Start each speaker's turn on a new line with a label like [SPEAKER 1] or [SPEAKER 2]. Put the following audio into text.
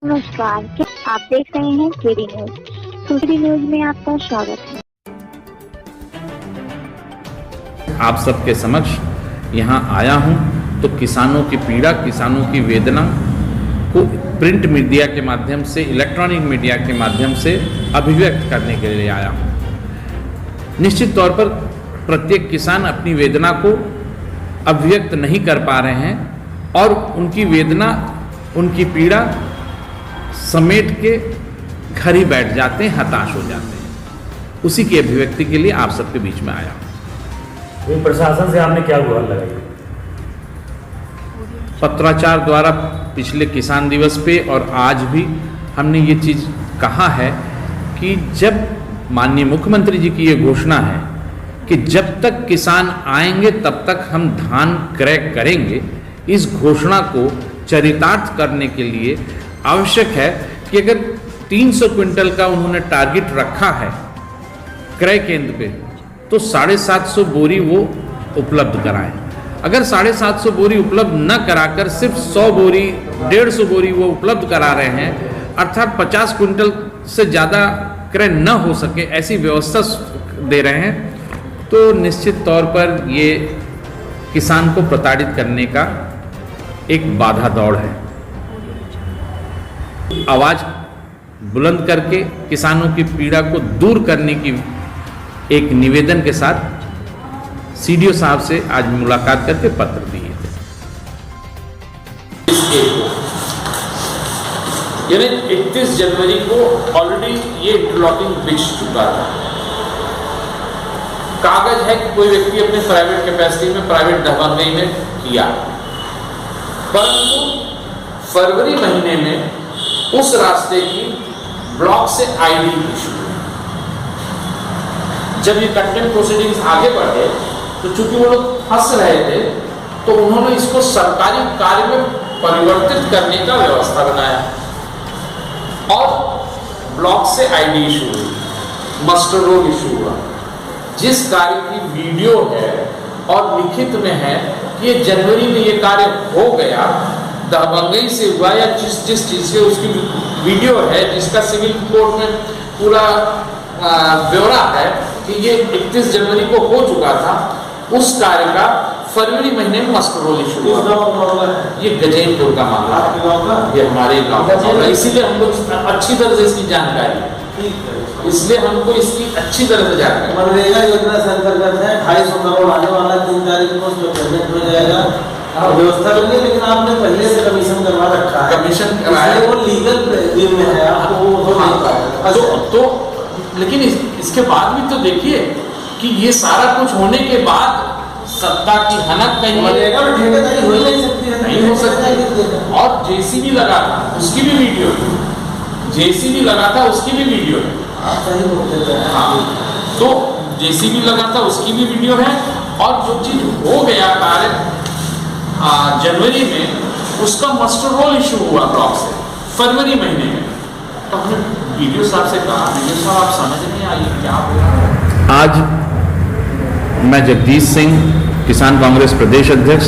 [SPEAKER 1] नमस्कार, आप देख रहे हैं केडी न्यूज। केडी न्यूज में आपका स्वागत है।
[SPEAKER 2] आप सबके समक्ष यहाँ आया हूँ तो किसानों की पीड़ा, किसानों की वेदना को प्रिंट मीडिया के माध्यम से, इलेक्ट्रॉनिक मीडिया के माध्यम से अभिव्यक्त करने के लिए आया हूँ। निश्चित तौर पर प्रत्येक किसान अपनी वेदना को अभिव्यक्त नहीं कर पा रहे हैं और उनकी वेदना, उनकी पीड़ा समेट के घर ही बैठ जाते हैं, हताश हो जाते हैं। उसी की अभिव्यक्ति के लिए आप सबके बीच में आया हूँ।
[SPEAKER 3] प्रशासन से आपने क्या गुहार लगाई?
[SPEAKER 2] पत्राचार द्वारा पिछले किसान दिवस पे और आज भी हमने ये चीज़ कहा है कि जब माननीय मुख्यमंत्री जी की ये घोषणा है कि जब तक किसान आएंगे तब तक हम धान क्रय करेंगे, इस घोषणा को चरितार्थ करने के लिए आवश्यक है कि अगर 300 क्विंटल का उन्होंने टारगेट रखा है क्रय केंद्र पे, तो 750 बोरी वो उपलब्ध कराएं। अगर 750 बोरी उपलब्ध न कराकर सिर्फ 100 बोरी, 150 बोरी वो उपलब्ध करा रहे हैं, अर्थात 50 क्विंटल से ज़्यादा क्रय न हो सके, ऐसी व्यवस्था दे रहे हैं, तो निश्चित तौर पर ये किसान को प्रताड़ित करने का एक बाधा दौड़ है। आवाज बुलंद करके किसानों की पीड़ा को दूर करने की एक निवेदन के साथ सीडीओ साहब से आज मुलाकात करके पत्र दिए थे।
[SPEAKER 4] यानी 31 जनवरी को ऑलरेडी ये इंटरलॉकिंग बिछ चुका था। कागज है कि कोई व्यक्ति अपने प्राइवेट कैपेसिटी में, प्राइवेट दबंगई में किया, परंतु फरवरी महीने में उस रास्ते की ब्लॉक से आईडी इशू हुई। जब ये कंटेम्प्ट प्रोसीडिंग्स आगे बढ़े तो चूंकि वो लोग फंस रहे थे, तो उन्होंने इसको सरकारी कार्य में परिवर्तित करने का व्यवस्था बनाया और ब्लॉक से आईडी इशू हुई, मस्टर रोल इशू हुआ। जिस कार्य की वीडियो है और लिखित में है कि ये जनवरी में ये कार्य हो गया, दबंगई से हुआ या जिस चीज से उसकी वीडियो है, जिसका सिविल कोर्ट में पूरा ब्यौरा है कि ये 31 जनवरी को हो चुका था, उस कार्य का फरवरी महीने में मस्टर रोल इशू हुआ। ये गजेंद्रपुर का मामला है, ये हमारे गांव का मामला, इसीलिए हमको अच्छी तरह से इसकी जानकारी, इसलिए हमको इसकी अच्छी तरह से जानकारी।
[SPEAKER 5] मनरेगा योजना से अंतर्गत है 250 करोड़ आने वाला 3 तारीख को उसमें पेमेंट हो जाएगा, व्यवस्था करेंगे। लेकिन आपने पहले से कमीशन करवा रखा है,
[SPEAKER 4] कमीशन कराया,
[SPEAKER 5] वो लीगल वे में है, आपको वो हो नहीं पाएगा।
[SPEAKER 4] तो लेकिन इसके बाद भी तो देखिए कि ये सारा कुछ होने के बाद सत्ता की हनक कहीं
[SPEAKER 5] ठेकेदारी हो ही नहीं सकती है,
[SPEAKER 4] नहीं हो सकती। और जेसीबी लगा था उसकी भी वीडियो है, जेसीबी लगा था उसकी भी वीडियो है। हाँ, तो जेसीबी लगा था उसकी भी वीडियो है। और जो चीज हो गया कार्य जनवरी में, उसका मस्टर रोल इशू हुआ ब्लॉक से फरवरी महीने में। तो हमने वीडियो साहब से कहा, वीडियो साहब आप समझ नहीं आइए क्या हो रहा है।
[SPEAKER 2] आज मैं जगदीश सिंह, किसान कांग्रेस प्रदेश अध्यक्ष,